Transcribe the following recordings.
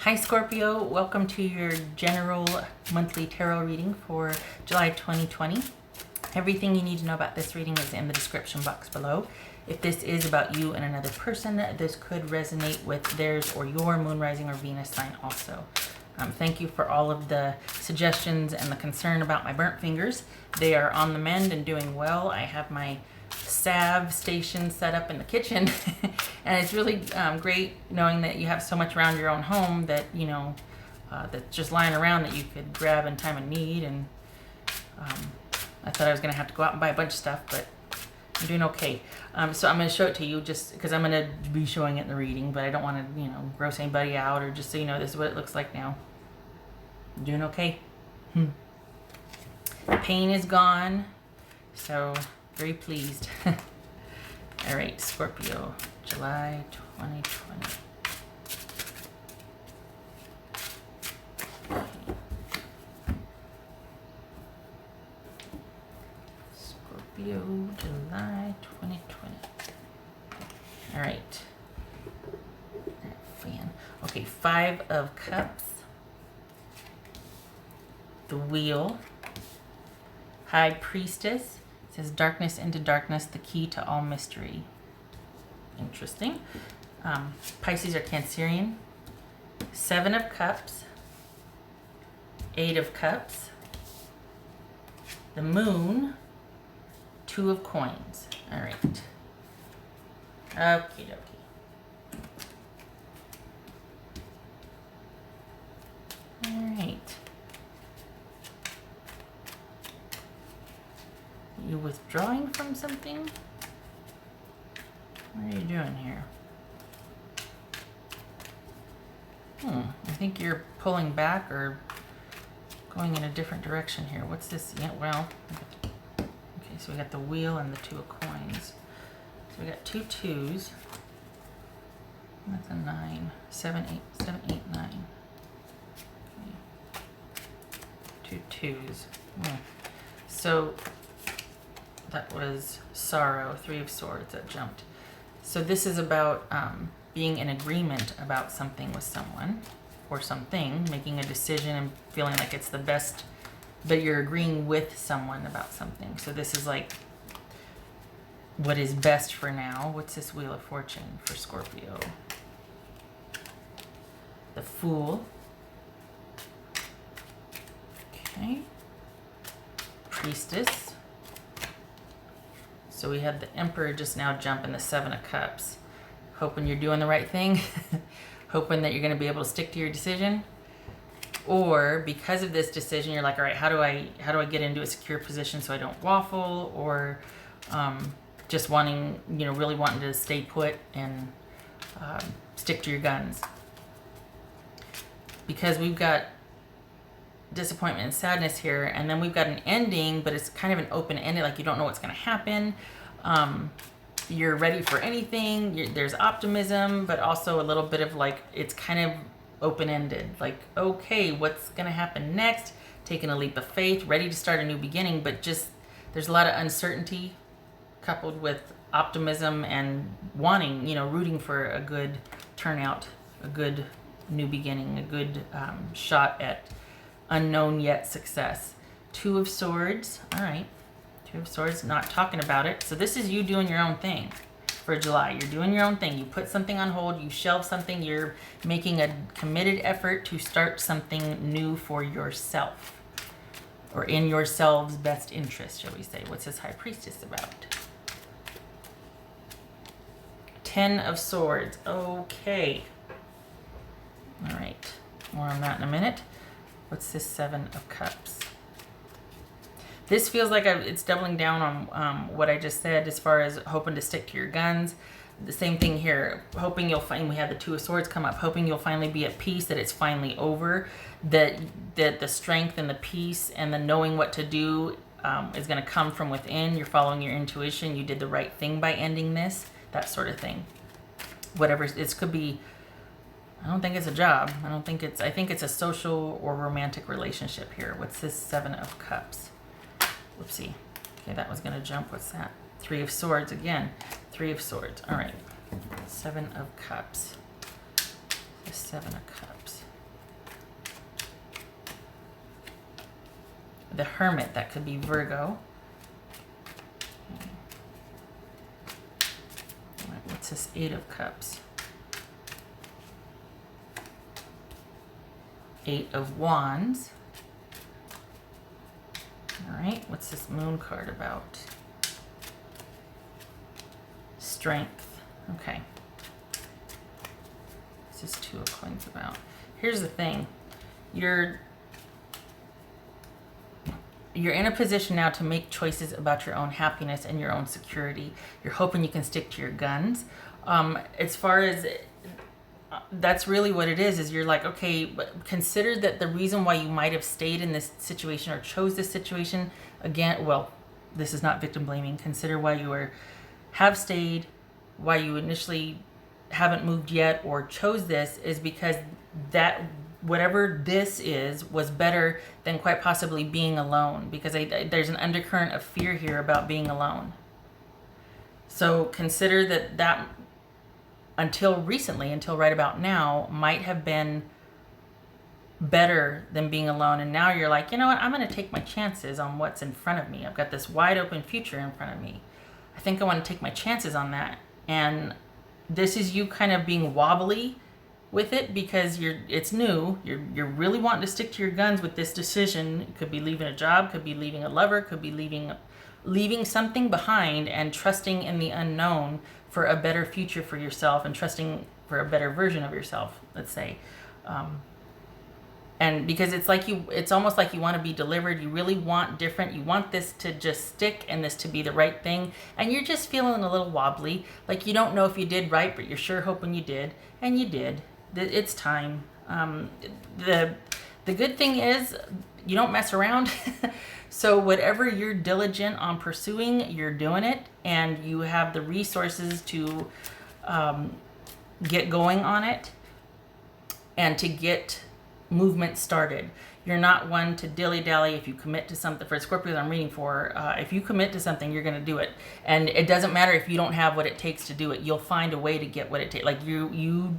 Hi Scorpio, welcome to your general monthly tarot reading for July 2020. Everything you need to know about this reading is in the description box below. If this is about you and another person, this could resonate with theirs or your moon, rising, or Venus sign also. Thank you for all of the suggestions and the concern about my burnt fingers. They are on the mend and doing well. I have my salve station set up in the kitchen and it's really great knowing that you have so much around your own home that you know that's just lying around that you could grab in time of need. And I thought I was gonna have to go out and buy a bunch of stuff, but I'm doing okay. So I'm gonna show it to you just because I'm gonna be showing it in the reading, but I don't want to, you know, gross anybody out, or just so you know this is what it looks like now. I'm doing okay. The pain is gone, so very pleased. All right, Scorpio, July 2020. Scorpio, July 2020. All right. Fan. Okay, 5 of Cups. The Wheel. High Priestess. It says darkness into darkness, the key to all mystery. Interesting. Pisces or Cancerian. 7 of Cups. 8 of Cups. The Moon. 2 of Coins. All right. Okie dokie. All right. You withdrawing from something? What are you doing here? I think you're pulling back or going in a different direction here. What's this? Yeah, well, okay, so we got the Wheel and the 2 of Coins. So we got 2 2s. That's a 9. 7, 8, 7, 8, 9. Okay. 2 2s. So that was Sorrow, 3 of Swords that jumped. So this is about being in agreement about something with someone or something, making a decision and feeling like it's the best, but you're agreeing with someone about something. So this is like what is best for now. What's this Wheel of Fortune for Scorpio? The Fool. Okay. Priestess. So we had the Emperor just now jump in the 7 of Cups. Hoping you're doing the right thing. Hoping that you're going to be able to stick to your decision. Or because of this decision, you're like, all right, how do I get into a secure position so I don't waffle? Or just wanting, you know, really wanting to stay put and stick to your guns. Because we've got disappointment and sadness here, and then we've got an ending, but it's kind of an open ending, like you don't know what's going to happen. You're ready for anything. There's optimism, but also a little bit of like it's kind of open-ended, like okay, what's going to happen next? Taking a leap of faith, ready to start a new beginning, but just there's a lot of uncertainty coupled with optimism and wanting, you know, rooting for a good turnout, a good new beginning, a good shot at unknown yet success. 2 of Swords. All right. 2 of Swords, not talking about it. So this is you doing your own thing for July. You're doing your own thing. You put something on hold. You shelve something. You're making a committed effort to start something new for yourself, or in yourselves' best interest, shall we say. What's this High Priestess about? 10 of Swords. Okay. All right. More on that in a minute. What's this 7 of Cups? This feels like it's doubling down on what I just said as far as hoping to stick to your guns. The same thing here. Hoping you'll find, we had the 2 of Swords come up, hoping you'll finally be at peace, that it's finally over, that the strength and the peace and the knowing what to do is going to come from within. You're following your intuition. You did the right thing by ending this, that sort of thing. Whatever, this could be. I don't think it's a job. I think it's a social or romantic relationship here. What's this 7 of Cups? Whoopsie. Okay, that was going to jump. What's that? 3 of Swords again. 3 of Swords. All right. 7 of Cups. The 7 of Cups. the Hermit. That could be Virgo. What's this 8 of Cups? 8 of Wands. All right, what's this Moon card about? Strength. Okay. What's this 2 of Coins about? Here's the thing. You're in a position now to make choices about your own happiness and your own security. You're hoping you can stick to your guns. As far as that's really what it is you're like, okay, but consider that the reason why you might have stayed in this situation or chose this situation, again, well, this is not victim blaming. Consider why you have stayed, why you initially haven't moved yet or chose this is because that whatever this is was better than quite possibly being alone, because there's an undercurrent of fear here about being alone. So consider that until recently, until right about now, might have been better than being alone. And now you're like, you know what, I'm going to take my chances on what's in front of me. I've got this wide open future in front of me. I think I want to take my chances on that. And this is you kind of being wobbly with it because it's new. You're really wanting to stick to your guns with this decision. It could be leaving a job, could be leaving a lover, could be leaving something behind and trusting in the unknown for a better future for yourself and trusting for a better version of yourself, let's say. And because it's almost like you want to be delivered. You really want different. You want this to just stick and this to be the right thing. And you're just feeling a little wobbly. Like you don't know if you did right, but you're sure hoping you did. And you did. It's time. The good thing is you don't mess around. So whatever you're diligent on pursuing, you're doing it. And you have the resources to get going on it and to get movement started. You're not one to dilly-dally. If you commit to something, for Scorpios I'm reading for, if you commit to something, you're going to do it. And it doesn't matter if you don't have what it takes to do it. You'll find a way to get what it takes. Like you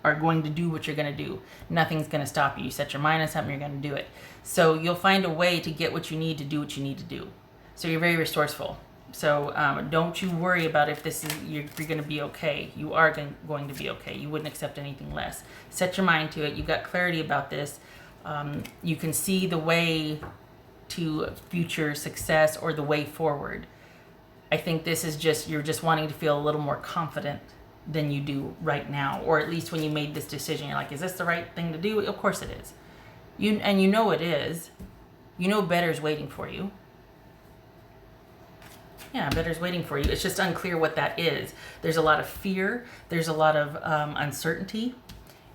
are going to do what you're going to do. Nothing's going to stop you. You set your mind on something, you're going to do it. So you'll find a way to get what you need to do what you need to do. So you're very resourceful. So don't you worry about if you're going to be okay. You are going to be okay. You wouldn't accept anything less. Set your mind to it. You've got clarity about this. You can see the way to future success or the way forward. I think this is you're just wanting to feel a little more confident than you do right now. Or at least when you made this decision, you're like, is this the right thing to do? Of course it is. You know it is. You know better's waiting for you. Yeah, better's waiting for you. It's just unclear what that is. There's a lot of fear. There's a lot of uncertainty.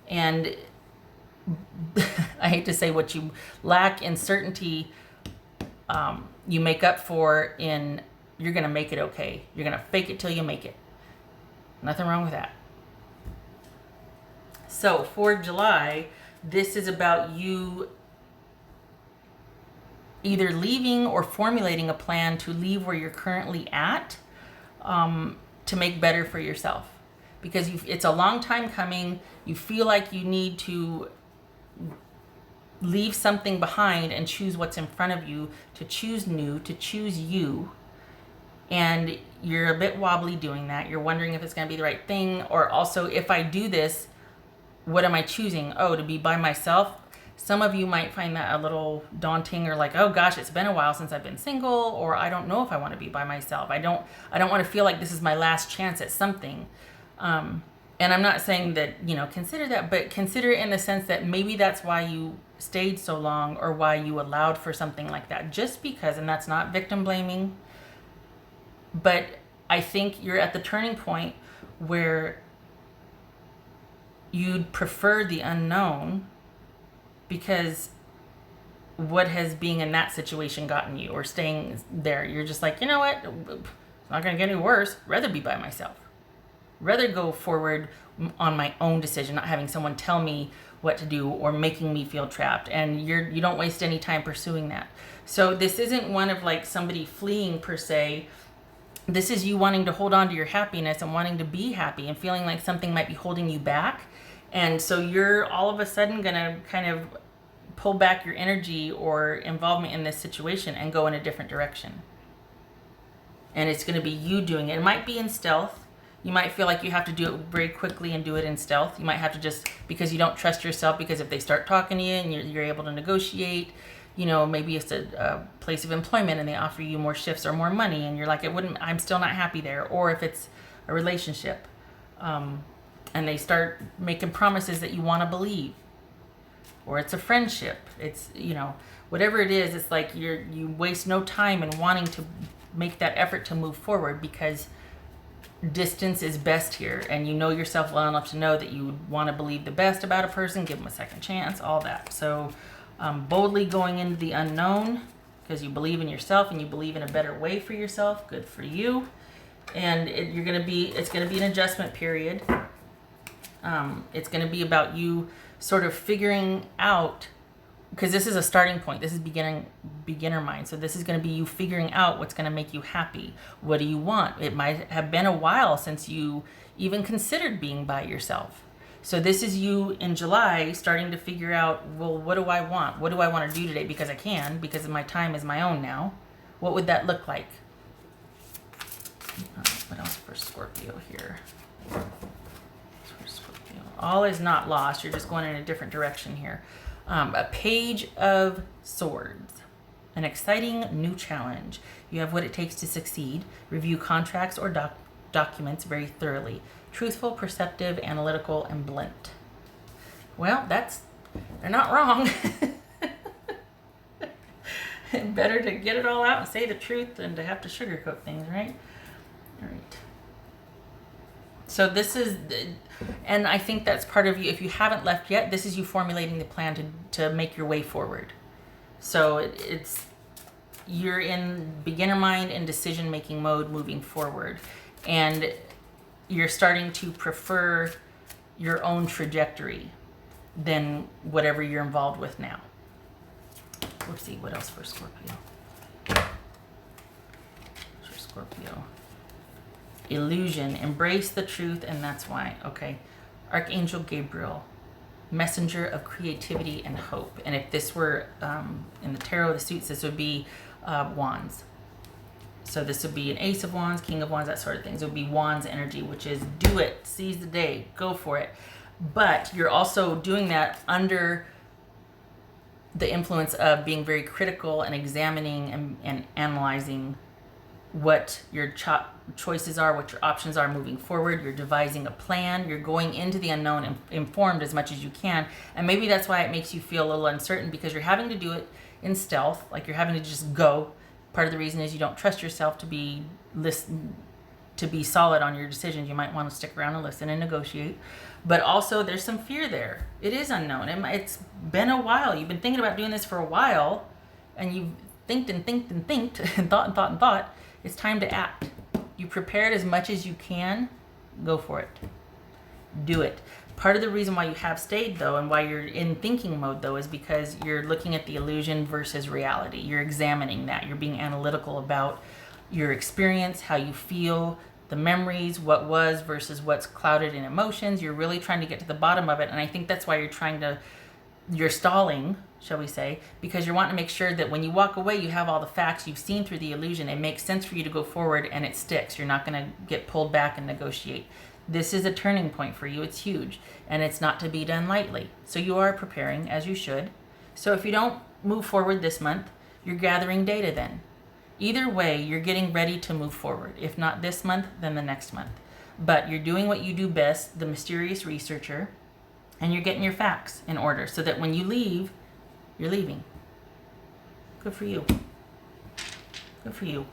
And I hate to say what you lack in certainty, you make up for in you're going to make it okay. You're going to fake it till you make it. Nothing wrong with that. So for July, this is about you either leaving or formulating a plan to leave where you're currently at to make better for yourself. Because it's a long time coming. You feel like you need to leave something behind and choose what's in front of you, to choose new, to choose you. And you're a bit wobbly doing that. You're wondering if it's going to be the right thing. Or also, if I do this, what am I choosing? Oh, to be by myself? Some of you might find that a little daunting, or like, oh gosh, it's been a while since I've been single, or I don't know if I want to be by myself. I don't want to feel like this is my last chance at something. And I'm not saying that, consider that, but consider it in the sense that maybe that's why you stayed so long or why you allowed for something like that. Just because, and that's not victim blaming, but I think you're at the turning point where you'd prefer the unknown, because what has being in that situation gotten you, or staying there? You're just like, you know what? It's not going to get any worse. Rather be by myself. Rather go forward on my own decision, not having someone tell me what to do or making me feel trapped. And you don't waste any time pursuing that. So this isn't one of like somebody fleeing per se. This is you wanting to hold on to your happiness and wanting to be happy and feeling like something might be holding you back. And so you're all of a sudden going to kind of pull back your energy or involvement in this situation and go in a different direction. And it's going to be you doing it. It might be in stealth. You might feel like you have to do it very quickly and do it in stealth. You might have to just, because you don't trust yourself, because if they start talking to you and you're able to negotiate, you know, maybe it's a place of employment and they offer you more shifts or more money and you're like, I'm still not happy there. Or if it's a relationship and they start making promises that you want to believe. Or it's a friendship. It's, you know, whatever it is, it's like you waste no time in wanting to make that effort to move forward, because distance is best here, and you know yourself well enough to know that you want to believe the best about a person, give them a second chance, all that. So boldly going into the unknown because you believe in yourself and you believe in a better way for yourself. Good for you. And it's going to be an adjustment period. It's going to be about you sort of figuring out, because this is a starting point. This is beginner mind. So this is going to be you figuring out what's going to make you happy. What do you want? It might have been a while since you even considered being by yourself. So this is you in July starting to figure out, well, what do I want? What do I want to do today? Because I can, because my time is my own now. What would that look like? What else for Scorpio here? All is not lost. You're just going in a different direction here. A Page of Swords. An exciting new challenge. You have what it takes to succeed. Review contracts or documents very thoroughly. Truthful, perceptive, analytical, and blunt. Well, they're not wrong. Better to get it all out and say the truth than to have to sugarcoat things, right? All right. So this is, and I think that's part of you. If you haven't left yet, this is you formulating the plan to make your way forward. So you're in beginner mind and decision making mode moving forward, and you're starting to prefer your own trajectory than whatever you're involved with now. Let's see what else for Scorpio. For Scorpio. Illusion, embrace the truth, and that's why. Okay. Archangel Gabriel, messenger of creativity and hope. And if this were in the tarot, the suits, this would be wands. So this would be an ace of wands, king of wands, that sort of thing. So it would be wands energy, which is do it, seize the day, go for it. But you're also doing that under the influence of being very critical and examining and analyzing what your choices are, what your options are moving forward. You're devising a plan. You're going into the unknown informed as much as you can. And maybe that's why it makes you feel a little uncertain, because you're having to do it in stealth, like you're having to just go. Part of the reason is you don't trust yourself to be solid on your decisions. You might want to stick around and listen and negotiate. But also there's some fear there. It is unknown. It's been a while. You've been thinking about doing this for a while, and you've thinked and thought. It's time to act. You prepared as much as you can. Go for it. Do it. Part of the reason why you have stayed, though, and why you're in thinking mode, though, is because you're looking at the illusion versus reality. You're examining that. You're being analytical about your experience, how you feel, the memories, what was versus what's clouded in emotions. You're really trying to get to the bottom of it. And I think that's why you're stalling, shall we say, because you're wanting to make sure that when you walk away, you have all the facts you've seen through the illusion. It makes sense for you to go forward, and it sticks. You're not going to get pulled back and negotiate. This is a turning point for you. It's huge, and it's not to be done lightly. So you are preparing, as you should. So if you don't move forward this month, you're gathering data then. Either way, you're getting ready to move forward. If not this month, then the next month. But you're doing what you do best, the mysterious researcher, and you're getting your facts in order so that when you leave, you're leaving. Good for you. Good for you.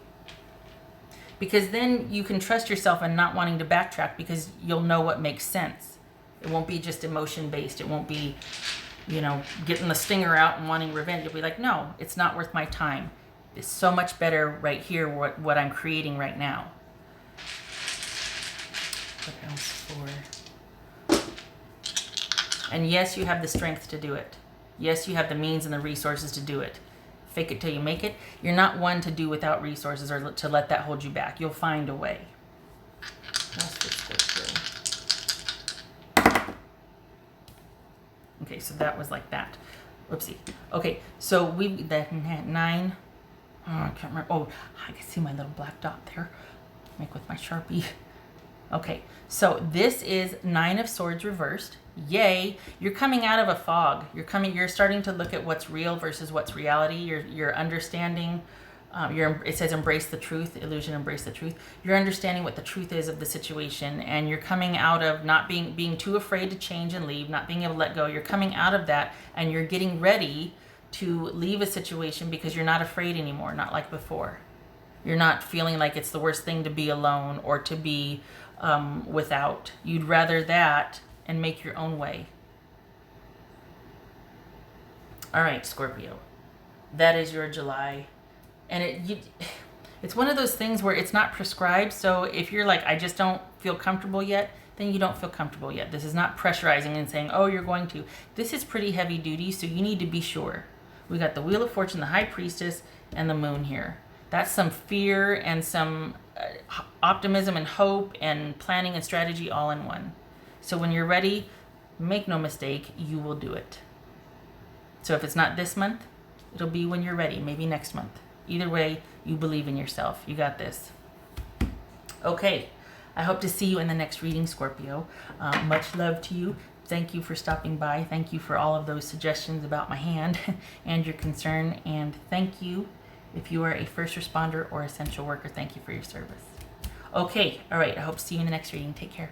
Because then you can trust yourself and not wanting to backtrack, because you'll know what makes sense. It won't be just emotion based. It won't be, getting the stinger out and wanting revenge. You'll be like, no, it's not worth my time. It's so much better right here, what I'm creating right now. What else for? And yes, you have the strength to do it. Yes, you have the means and the resources to do it. Fake it till you make it. You're not one to do without resources or to let that hold you back. You'll find a way. Okay, so that was like that. Whoopsie. Okay, so we that 9. Oh, I can't remember. Oh, I can see my little black dot there. Make with my Sharpie. Okay, so this is 9 of Swords reversed. Yay! You're coming out of a fog. You're starting to look at what's real versus what's reality. You're understanding. It says embrace the truth, illusion, embrace the truth. You're understanding what the truth is of the situation, and you're coming out of not being too afraid to change and leave, not being able to let go. You're coming out of that, and you're getting ready to leave a situation because you're not afraid anymore, not like before. You're not feeling like it's the worst thing to be alone or to be without. You'd rather that and make your own way. All right, Scorpio. That is your July. And it's one of those things where it's not prescribed. So if you're like, I just don't feel comfortable yet, then you don't feel comfortable yet. This is not pressurizing and saying, oh, you're going to. This is pretty heavy duty, so you need to be sure. We got the Wheel of Fortune, the High Priestess, and the Moon here. That's some fear and some optimism and hope and planning and strategy all in one. So when you're ready, make no mistake, you will do it. So if it's not this month, it'll be when you're ready, maybe next month. Either way, you believe in yourself. You got this. Okay, I hope to see you in the next reading, Scorpio. Much love to you. Thank you for stopping by. Thank you for all of those suggestions about my hand and your concern. And thank you if you are a first responder or essential worker. Thank you for your service. Okay, all right. I hope to see you in the next reading. Take care.